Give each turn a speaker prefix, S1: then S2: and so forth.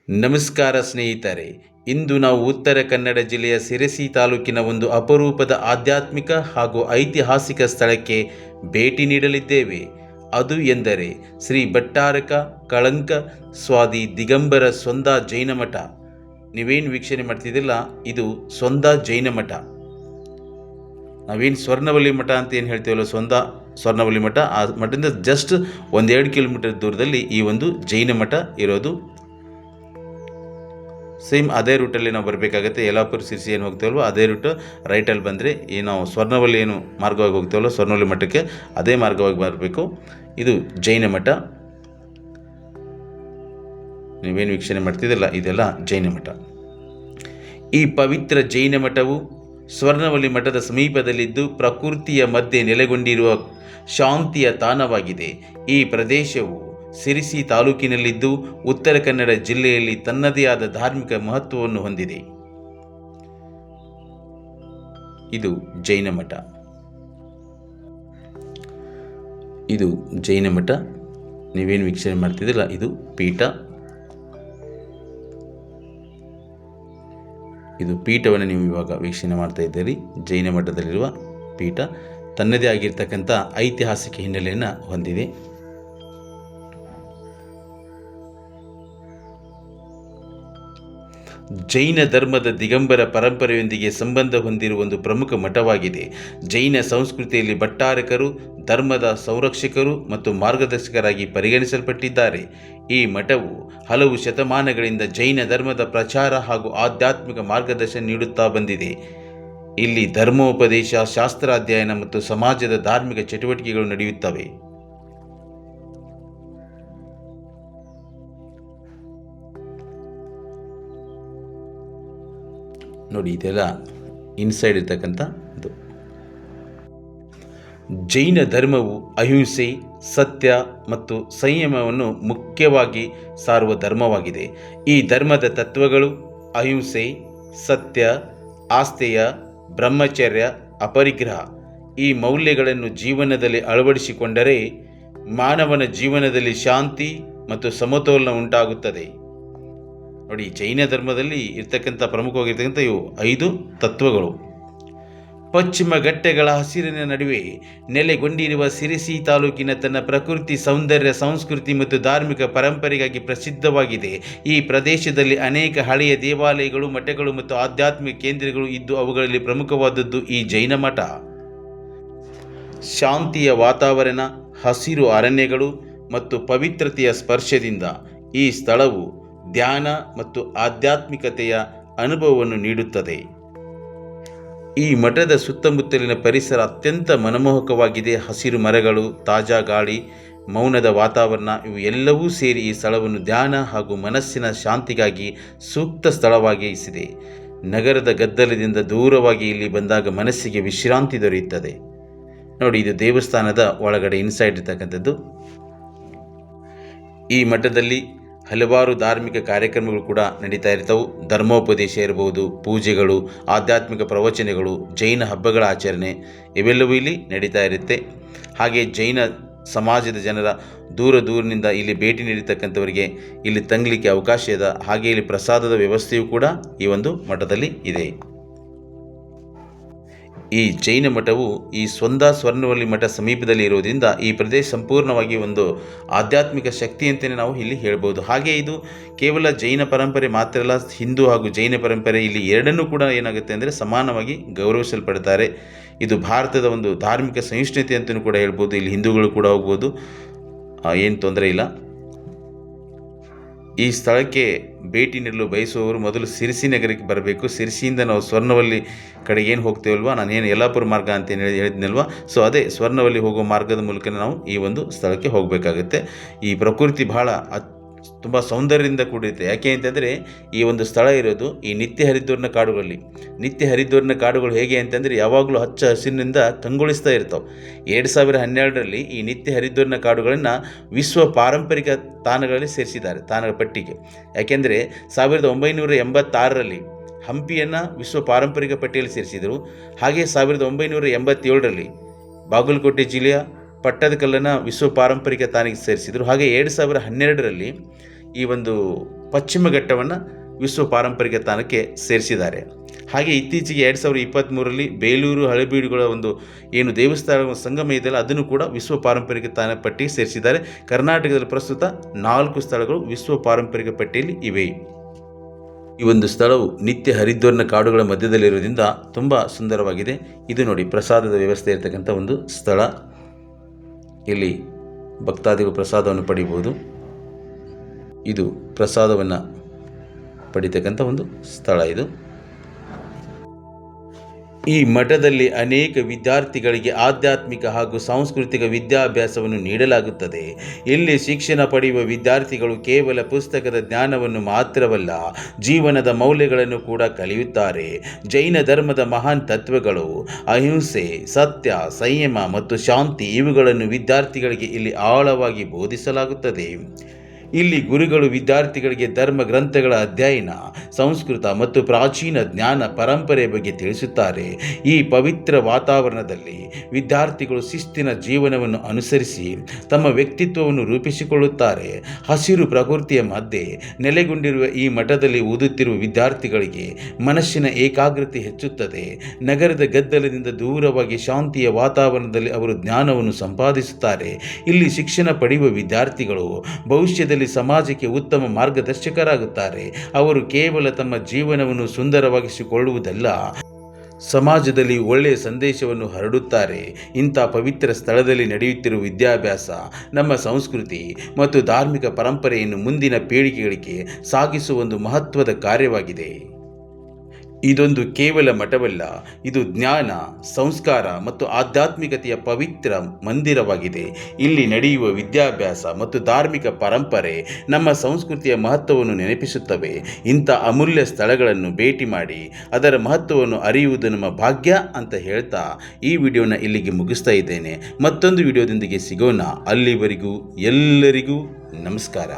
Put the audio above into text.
S1: ನಮಸ್ಕಾರ ಸ್ನೇಹಿತರೆ. ಇಂದು ನಾವು ಉತ್ತರ ಕನ್ನಡ ಜಿಲ್ಲೆಯ ಸಿರಸಿ ತಾಲೂಕಿನ ಒಂದು ಅಪರೂಪದ ಆಧ್ಯಾತ್ಮಿಕ ಹಾಗೂ ಐತಿಹಾಸಿಕ ಸ್ಥಳಕ್ಕೆ ಭೇಟಿ ನೀಡಲಿದ್ದೇವೆ. ಅದು ಎಂದರೆ ಶ್ರೀ ಭಟ್ಟಾರಕ ಕಳಂಕ ಸ್ವಾದಿ ದಿಗಂಬರ ಸೊಂದ ಜೈನ ಮಠ. ನೀವೇನು ವೀಕ್ಷಣೆ ಮಾಡ್ತಿದ್ದಿಲ್ಲ, ಇದು ಸೊಂದ ಜೈನ ಮಠ. ನಾವೇನು ಸ್ವರ್ಣವಲ್ಲಿ ಮಠ ಅಂತ ಏನು ಹೇಳ್ತೀವಲ್ಲ, ಸ್ವರ್ಣವಲ್ಲಿ ಮಠ, ಆ ಮಠದಿಂದ ಜಸ್ಟ್ 1-2 ಕಿಲೋಮೀಟರ್ ದೂರದಲ್ಲಿ ಈ ಒಂದು ಜೈನ ಮಠ ಇರೋದು. ಸೇಮ್ ಅದೇ ರೂಟಲ್ಲಿ ನಾವು ಬರಬೇಕಾಗತ್ತೆ. ಯಲ್ಲಾಪುರ ಸಿರ್ಸಿ ಏನು ಹೋಗ್ತೇವಲ್ವ ಅದೇ ರೂಟು ರೈಟಲ್ಲಿ ಬಂದರೆ ಈ ನಾವು ಸ್ವರ್ಣವಲ್ಲಿ ಏನು ಮಾರ್ಗವಾಗಿ ಹೋಗ್ತೇವಲ್ಲ ಸ್ವರ್ಣವಲ್ಲಿ ಮಠಕ್ಕೆ ಅದೇ ಮಾರ್ಗವಾಗಿ ಬರಬೇಕು. ಇದು ಜೈನ ಮಠ. ನೀವೇನು ವೀಕ್ಷಣೆ ಮಾಡ್ತಿದ್ದಿಲ್ಲ, ಇದೆಲ್ಲ ಜೈನ ಮಠ. ಈ ಪವಿತ್ರ ಜೈನ ಮಠವು ಸ್ವರ್ಣವಲ್ಲಿ ಮಠದ ಸಮೀಪದಲ್ಲಿದ್ದು ಪ್ರಕೃತಿಯ ಮಧ್ಯೆ ನೆಲೆಗೊಂಡಿರುವ ಶಾಂತಿಯ ತಾಣವಾಗಿದೆ. ಈ ಪ್ರದೇಶವು ಸಿರಿಸಿ ತಾಲೂಕಿನಲ್ಲಿದ್ದು ಉತ್ತರ ಕನ್ನಡ ಜಿಲ್ಲೆಯಲ್ಲಿ ತನ್ನದೇ ಆದ ಧಾರ್ಮಿಕ ಮಹತ್ವವನ್ನು ಹೊಂದಿದೆ. ಇದು ಜೈನ ಮಠ. ಇದು ಜೈನ ಮಠ. ನೀವೇನು ವೀಕ್ಷಣೆ ಮಾಡ್ತಿದ್ದಿಲ್ಲ, ಇದು ಪೀಠ. ಇದು ಪೀಠವನ್ನು ನೀವು ಇವಾಗ ವೀಕ್ಷಣೆ ಮಾಡ್ತಾ ಇದ್ದೀರಿ. ಜೈನ ಮಠದಲ್ಲಿರುವ ಪೀಠ ತನ್ನದೇ ಆಗಿರ್ತಕ್ಕಂಥ ಐತಿಹಾಸಿಕ ಹಿನ್ನೆಲೆಯನ್ನು ಹೊಂದಿದೆ. ಜೈನ ಧರ್ಮದ ದಿಗಂಬರ ಪರಂಪರೆಯೊಂದಿಗೆ ಸಂಬಂಧ ಹೊಂದಿರುವ ಒಂದು ಪ್ರಮುಖ ಮಠವಾಗಿದೆ. ಜೈನ ಸಂಸ್ಕೃತಿಯಲ್ಲಿ ಭಟ್ಟಾರಕರು ಧರ್ಮದ ಸಂರಕ್ಷಕರು ಮತ್ತು ಮಾರ್ಗದರ್ಶಕರಾಗಿ ಪರಿಗಣಿಸಲ್ಪಟ್ಟಿದ್ದಾರೆ. ಈ ಮಠವು ಹಲವು ಶತಮಾನಗಳಿಂದ ಜೈನ ಧರ್ಮದ ಪ್ರಚಾರ ಹಾಗೂ ಆಧ್ಯಾತ್ಮಿಕ ಮಾರ್ಗದರ್ಶನ ನೀಡುತ್ತಾ ಬಂದಿದೆ. ಇಲ್ಲಿ ಧರ್ಮೋಪದೇಶ, ಶಾಸ್ತ್ರಾಧ್ಯಯನ ಮತ್ತು ಸಮಾಜದ ಧಾರ್ಮಿಕ ಚಟುವಟಿಕೆಗಳು ನಡೆಯುತ್ತವೆ. ನೋಡಿ, ಇದೆಲ್ಲ ಇನ್ಸೈಡ್ ಇರ್ತಕ್ಕಂಥ ಇದು. ಜೈನ ಧರ್ಮವು ಅಹಿಂಸೆ, ಸತ್ಯ ಮತ್ತು ಸಂಯಮವನ್ನು ಮುಖ್ಯವಾಗಿ ಸಾರುವ ಧರ್ಮವಾಗಿದೆ. ಈ ಧರ್ಮದ ತತ್ವಗಳು ಅಹಿಂಸೆ, ಸತ್ಯ, ಆಸ್ಥೇಯ, ಬ್ರಹ್ಮಚರ್ಯ, ಅಪರಿಗ್ರಹ ಈ ಮೌಲ್ಯಗಳನ್ನು ಜೀವನದಲ್ಲಿ ಅಳವಡಿಸಿಕೊಂಡರೆ ಮಾನವನ ಜೀವನದಲ್ಲಿ ಶಾಂತಿ ಮತ್ತು ಸಮತೋಲನ ಉಂಟಾಗುತ್ತದೆ. ನೋಡಿ, ಜೈನ ಧರ್ಮದಲ್ಲಿ ಇರ್ತಕ್ಕಂಥ ಪ್ರಮುಖವಾಗಿರ್ತಕ್ಕಂಥ ಇವು 5 ತತ್ವಗಳು. ಪಶ್ಚಿಮ ಘಟ್ಟಗಳ ಹಸಿರಿನ ನಡುವೆ ನೆಲೆಗೊಂಡಿರುವ ಸಿರಿಸಿ ತಾಲೂಕಿನ ತನ್ನ ಪ್ರಕೃತಿ ಸೌಂದರ್ಯ, ಸಂಸ್ಕೃತಿ ಮತ್ತು ಧಾರ್ಮಿಕ ಪರಂಪರೆಗಾಗಿ ಪ್ರಸಿದ್ಧವಾಗಿದೆ. ಈ ಪ್ರದೇಶದಲ್ಲಿ ಅನೇಕ ಹಳೆಯ ದೇವಾಲಯಗಳು, ಮಠಗಳು ಮತ್ತು ಆಧ್ಯಾತ್ಮಿಕ ಕೇಂದ್ರಗಳು ಇದ್ದು ಅವುಗಳಲ್ಲಿ ಪ್ರಮುಖವಾದದ್ದು ಈ ಜೈನ ಮಠ. ಶಾಂತಿಯ ವಾತಾವರಣ, ಹಸಿರು ಅರಣ್ಯಗಳು ಮತ್ತು ಪವಿತ್ರತೆಯ ಸ್ಪರ್ಶದಿಂದ ಈ ಸ್ಥಳವು ಧ್ಯಾನ ಮತ್ತು ಆಧ್ಯಾತ್ಮಿಕತೆಯ ಅನುಭವವನ್ನು ನೀಡುತ್ತದೆ. ಈ ಮಠದ ಸುತ್ತಮುತ್ತಲಿನ ಪರಿಸರ ಅತ್ಯಂತ ಮನಮೋಹಕವಾಗಿದೆ. ಹಸಿರು ಮರಗಳು, ತಾಜಾ ಗಾಳಿ, ಮೌನದ ವಾತಾವರಣ ಇವು ಎಲ್ಲವೂ ಸೇರಿ ಈ ಸ್ಥಳವನ್ನು ಧ್ಯಾನ ಹಾಗೂ ಮನಸ್ಸಿನ ಶಾಂತಿಗಾಗಿ ಸೂಕ್ತ ಸ್ಥಳವಾಗಿಸಿದೆ. ನಗರದ ಗದ್ದಲದಿಂದ ದೂರವಾಗಿ ಇಲ್ಲಿ ಬಂದಾಗ ಮನಸ್ಸಿಗೆ ವಿಶ್ರಾಂತಿ ದೊರೆಯುತ್ತದೆ. ನೋಡಿ, ಇದು ದೇವಸ್ಥಾನದ ಒಳಗಡೆ ಇನ್ಸೈಡ್ ಇರ್ತಕ್ಕಂಥದ್ದು. ಈ ಮಠದಲ್ಲಿ ಹಲವಾರು ಧಾರ್ಮಿಕ ಕಾರ್ಯಕ್ರಮಗಳು ಕೂಡ ನಡೀತಾ ಇರ್ತವೆ. ಧರ್ಮೋಪದೇಶ ಇರ್ಬೋದು, ಪೂಜೆಗಳು, ಆಧ್ಯಾತ್ಮಿಕ ಪ್ರವಚನಗಳು, ಜೈನ ಹಬ್ಬಗಳ ಆಚರಣೆ ಇವೆಲ್ಲವೂ ಇಲ್ಲಿ ನಡೀತಾ ಇರುತ್ತೆ. ಹಾಗೆ ಜೈನ ಸಮಾಜದ ಜನರ ದೂರದಿಂದ ಇಲ್ಲಿ ಭೇಟಿ ನೀಡತಕ್ಕಂಥವರಿಗೆ ಇಲ್ಲಿ ತಂಗಲಿಕ್ಕೆ ಅವಕಾಶ ಇದೆ. ಹಾಗೆ ಇಲ್ಲಿ ಪ್ರಸಾದದ ವ್ಯವಸ್ಥೆಯೂ ಕೂಡ ಈ ಒಂದು ಮಠದಲ್ಲಿ ಇದೆ. ಈ ಜೈನ ಮಠವು ಈ ಸ್ವರ್ಣವಲ್ಲಿ ಮಠ ಸಮೀಪದಲ್ಲಿ ಇರುವುದರಿಂದ ಈ ಪ್ರದೇಶ ಸಂಪೂರ್ಣವಾಗಿ ಒಂದು ಆಧ್ಯಾತ್ಮಿಕ ಶಕ್ತಿ ಅಂತಲೇ ನಾವು ಇಲ್ಲಿ ಹೇಳ್ಬೋದು. ಹಾಗೆ ಇದು ಕೇವಲ ಜೈನ ಪರಂಪರೆ ಮಾತ್ರ ಅಲ್ಲ, ಹಿಂದೂ ಹಾಗೂ ಜೈನ ಪರಂಪರೆ ಇಲ್ಲಿ ಎರಡನ್ನೂ ಕೂಡ ಏನಾಗುತ್ತೆ ಅಂದರೆ ಸಮಾನವಾಗಿ ಗೌರವಿಸಲ್ಪಡ್ತಾರೆ. ಇದು ಭಾರತದ ಒಂದು ಧಾರ್ಮಿಕ ಸಹಿಷ್ಣುತೆ ಅಂತಲೂ ಕೂಡ ಹೇಳ್ಬೋದು. ಇಲ್ಲಿ ಹಿಂದೂಗಳು ಕೂಡ ಹೋಗ್ಬೋದು, ಏನು ತೊಂದರೆ ಇಲ್ಲ. ಈ ಸ್ಥಳಕ್ಕೆ ಭೇಟಿ ನೀಡಲು ಬಯಸುವವರು ಮೊದಲು ಸಿರಿಸಿ ನಗರಕ್ಕೆ ಬರಬೇಕು. ಸಿರಿಸಿಯಿಂದ ನಾವು ಸ್ವರ್ಣವಲ್ಲಿ ಕಡೆಗೆ ಏನು ಹೋಗ್ತೇವಲ್ವ, ನಾನೇನು ಯಲ್ಲಾಪುರ ಮಾರ್ಗ ಅಂತ ಹೇಳಿದ್ನಲ್ವ, ಸೊ ಅದೇ ಸ್ವರ್ಣವಲ್ಲಿ ಹೋಗೋ ಮಾರ್ಗದ ಮೂಲಕ ನಾವು ಈ ಒಂದು ಸ್ಥಳಕ್ಕೆ ಹೋಗಬೇಕಾಗುತ್ತೆ. ಈ ಪ್ರಕೃತಿ ಬಹಳ ತುಂಬ ಸೌಂದರ್ಯದಿಂದ ಕೂಡಿರುತ್ತೆ. ಯಾಕೆ ಅಂತಂದರೆ ಈ ಒಂದು ಸ್ಥಳ ಇರೋದು ಈ ನಿತ್ಯ ಹರಿದ್ವರ್ಣ ಕಾಡುಗಳಲ್ಲಿ. ನಿತ್ಯ ಹರಿದ್ವರ್ಣ ಕಾಡುಗಳು ಹೇಗೆ ಅಂತಂದರೆ ಯಾವಾಗಲೂ ಹಚ್ಚ ಹಸಿರಿನಿಂದ ಕಂಗೊಳಿಸ್ತಾ ಇರ್ತಾವೆ. 2012ರಲ್ಲಿ ಈ ನಿತ್ಯ ಹರಿದ್ವರ್ಣ ಕಾಡುಗಳನ್ನು ವಿಶ್ವ ಪಾರಂಪರಿಕ ತಾಣಗಳಲ್ಲಿ ಸೇರಿಸಿದ್ದಾರೆ, ತಾಣಗಳ ಪಟ್ಟಿಗೆ. ಯಾಕೆಂದರೆ 1986ರಲ್ಲಿ ಹಂಪಿಯನ್ನು ವಿಶ್ವ ಪಾರಂಪರಿಕ ಪಟ್ಟಿಯಲ್ಲಿ ಸೇರಿಸಿದರು. ಹಾಗೆ 1987ರಲ್ಲಿ ಬಾಗಲಕೋಟೆ ಜಿಲ್ಲೆಯ ಪಟ್ಟದಕಲ್ಲನ್ನು ವಿಶ್ವ ಪಾರಂಪರಿಕ ತಾಣಕ್ಕೆ ಸೇರಿಸಿದರು. ಹಾಗೆ 2012ರಲ್ಲಿ ಈ ಒಂದು ಪಶ್ಚಿಮ ಘಟ್ಟವನ್ನು ವಿಶ್ವ ಪಾರಂಪರಿಕ ತಾಣಕ್ಕೆ ಸೇರಿಸಿದ್ದಾರೆ. ಹಾಗೆ ಇತ್ತೀಚೆಗೆ 2023ರಲ್ಲಿ ಬೇಲೂರು ಹಳೆಬೀಡುಗಳ ಒಂದು ಏನು ದೇವಸ್ಥಾನ ಸಂಗಮ ಇದೆಯಲ್ಲ ಅದನ್ನು ಕೂಡ ವಿಶ್ವ ಪಾರಂಪರಿಕ ತಾಣ ಪಟ್ಟಿಗೆ ಸೇರಿಸಿದ್ದಾರೆ. ಕರ್ನಾಟಕದಲ್ಲಿ ಪ್ರಸ್ತುತ 4 ಸ್ಥಳಗಳು ವಿಶ್ವ ಪಾರಂಪರಿಕ ಪಟ್ಟಿಯಲ್ಲಿ ಇವೆ. ಈ ಒಂದು ಸ್ಥಳವು ನಿತ್ಯ ಹರಿದ್ವರ್ಣ ಕಾಡುಗಳ ಮಧ್ಯದಲ್ಲಿರೋದ್ರಿಂದ ತುಂಬ ಸುಂದರವಾಗಿದೆ. ಇದು ನೋಡಿ ಪ್ರಸಾದದ ವ್ಯವಸ್ಥೆ ಇರತಕ್ಕಂಥ ಒಂದು ಸ್ಥಳ. ಇಲ್ಲಿ ಭಕ್ತಾದಿಗಳು ಪ್ರಸಾದವನ್ನು ಪಡಿಬೋದು. ಇದು ಪ್ರಸಾದವನ್ನು ಪಡಿತಕ್ಕಂಥ ಒಂದು ಸ್ಥಳ. ಇದು ಈ ಮಠದಲ್ಲಿ ಅನೇಕ ವಿದ್ಯಾರ್ಥಿಗಳಿಗೆ ಆಧ್ಯಾತ್ಮಿಕ ಹಾಗೂ ಸಾಂಸ್ಕೃತಿಕ ವಿದ್ಯಾಭ್ಯಾಸವನ್ನು ನೀಡಲಾಗುತ್ತದೆ. ಇಲ್ಲಿ ಶಿಕ್ಷಣ ಪಡೆಯುವ ವಿದ್ಯಾರ್ಥಿಗಳು ಕೇವಲ ಪುಸ್ತಕದ ಜ್ಞಾನವನ್ನು ಮಾತ್ರವಲ್ಲ, ಜೀವನದ ಮೌಲ್ಯಗಳನ್ನು ಕೂಡ ಕಲಿಯುತ್ತಾರೆ. ಜೈನ ಧರ್ಮದ ಮಹಾನ್ ತತ್ವಗಳು ಅಹಿಂಸೆ, ಸತ್ಯ, ಸಂಯಮ ಮತ್ತು ಶಾಂತಿ ಇವುಗಳನ್ನು ವಿದ್ಯಾರ್ಥಿಗಳಿಗೆ ಇಲ್ಲಿ ಆಳವಾಗಿ ಬೋಧಿಸಲಾಗುತ್ತದೆ. ಇಲ್ಲಿ ಗುರುಗಳು ವಿದ್ಯಾರ್ಥಿಗಳಿಗೆ ಧರ್ಮ ಗ್ರಂಥಗಳ ಅಧ್ಯಯನ, ಸಂಸ್ಕೃತ ಮತ್ತು ಪ್ರಾಚೀನ ಜ್ಞಾನ ಪರಂಪರೆ ಬಗ್ಗೆ ತಿಳಿಸುತ್ತಾರೆ. ಈ ಪವಿತ್ರ ವಾತಾವರಣದಲ್ಲಿ ವಿದ್ಯಾರ್ಥಿಗಳು ಶಿಸ್ತಿನ ಜೀವನವನ್ನು ಅನುಸರಿಸಿ ತಮ್ಮ ವ್ಯಕ್ತಿತ್ವವನ್ನು ರೂಪಿಸಿಕೊಳ್ಳುತ್ತಾರೆ. ಹಸಿರು ಪ್ರಕೃತಿಯ ಮಧ್ಯೆ ನೆಲೆಗೊಂಡಿರುವ ಈ ಮಠದಲ್ಲಿ ಓದುತ್ತಿರುವ ವಿದ್ಯಾರ್ಥಿಗಳಿಗೆ ಮನಸ್ಸಿನ ಏಕಾಗ್ರತೆ ಹೆಚ್ಚುತ್ತದೆ. ನಗರದ ಗದ್ದಲದಿಂದ ದೂರವಾಗಿ ಶಾಂತಿಯ ವಾತಾವರಣದಲ್ಲಿ ಅವರು ಜ್ಞಾನವನ್ನು ಸಂಪಾದಿಸುತ್ತಾರೆ. ಇಲ್ಲಿ ಶಿಕ್ಷಣ ಪಡೆಯುವ ವಿದ್ಯಾರ್ಥಿಗಳು ಭವಿಷ್ಯದಲ್ಲಿ ಸಮಾಜಕ್ಕೆ ಉತ್ತಮ ಮಾರ್ಗದರ್ಶಕರಾಗುತ್ತಾರೆ. ಅವರು ಕೇವಲ ತಮ್ಮ ಜೀವನವನ್ನು ಸುಂದರವಾಗಿಸಿಕೊಳ್ಳುವುದಲ್ಲ, ಸಮಾಜದಲ್ಲಿ ಒಳ್ಳೆಯ ಸಂದೇಶವನ್ನು ಹರಡುತ್ತಾರೆ. ಇಂಥ ಪವಿತ್ರ ಸ್ಥಳದಲ್ಲಿ ನಡೆಯುತ್ತಿರುವ ವಿದ್ಯಾಭ್ಯಾಸ ನಮ್ಮ ಸಂಸ್ಕೃತಿ ಮತ್ತು ಧಾರ್ಮಿಕ ಪರಂಪರೆಯನ್ನು ಮುಂದಿನ ಪೀಳಿಗೆಗಳಿಗೆ ಸಾಗಿಸುವ ಒಂದು ಮಹತ್ವದ ಕಾರ್ಯವಾಗಿದೆ. ಇದೊಂದು ಕೇವಲ ಮಠವಲ್ಲ, ಇದು ಜ್ಞಾನ, ಸಂಸ್ಕಾರ ಮತ್ತು ಆಧ್ಯಾತ್ಮಿಕತೆಯ ಪವಿತ್ರ ಮಂದಿರವಾಗಿದೆ. ಇಲ್ಲಿ ನಡೆಯುವ ವಿದ್ಯಾಭ್ಯಾಸ ಮತ್ತು ಧಾರ್ಮಿಕ ಪರಂಪರೆ ನಮ್ಮ ಸಂಸ್ಕೃತಿಯ ಮಹತ್ವವನ್ನು ನೆನಪಿಸುತ್ತವೆ. ಇಂಥ ಅಮೂಲ್ಯ ಸ್ಥಳಗಳನ್ನು ಭೇಟಿ ಮಾಡಿ ಅದರ ಮಹತ್ವವನ್ನು ಅರಿಯುವುದು ನಮ್ಮ ಭಾಗ್ಯ ಅಂತ ಹೇಳ್ತಾ ಈ ವಿಡಿಯೋನ ಇಲ್ಲಿಗೆ ಮುಗಿಸ್ತಾ ಇದ್ದೇನೆ. ಮತ್ತೊಂದು ವಿಡಿಯೋದೊಂದಿಗೆ ಸಿಗೋಣ. ಅಲ್ಲಿವರೆಗೂ ಎಲ್ಲರಿಗೂ ನಮಸ್ಕಾರ.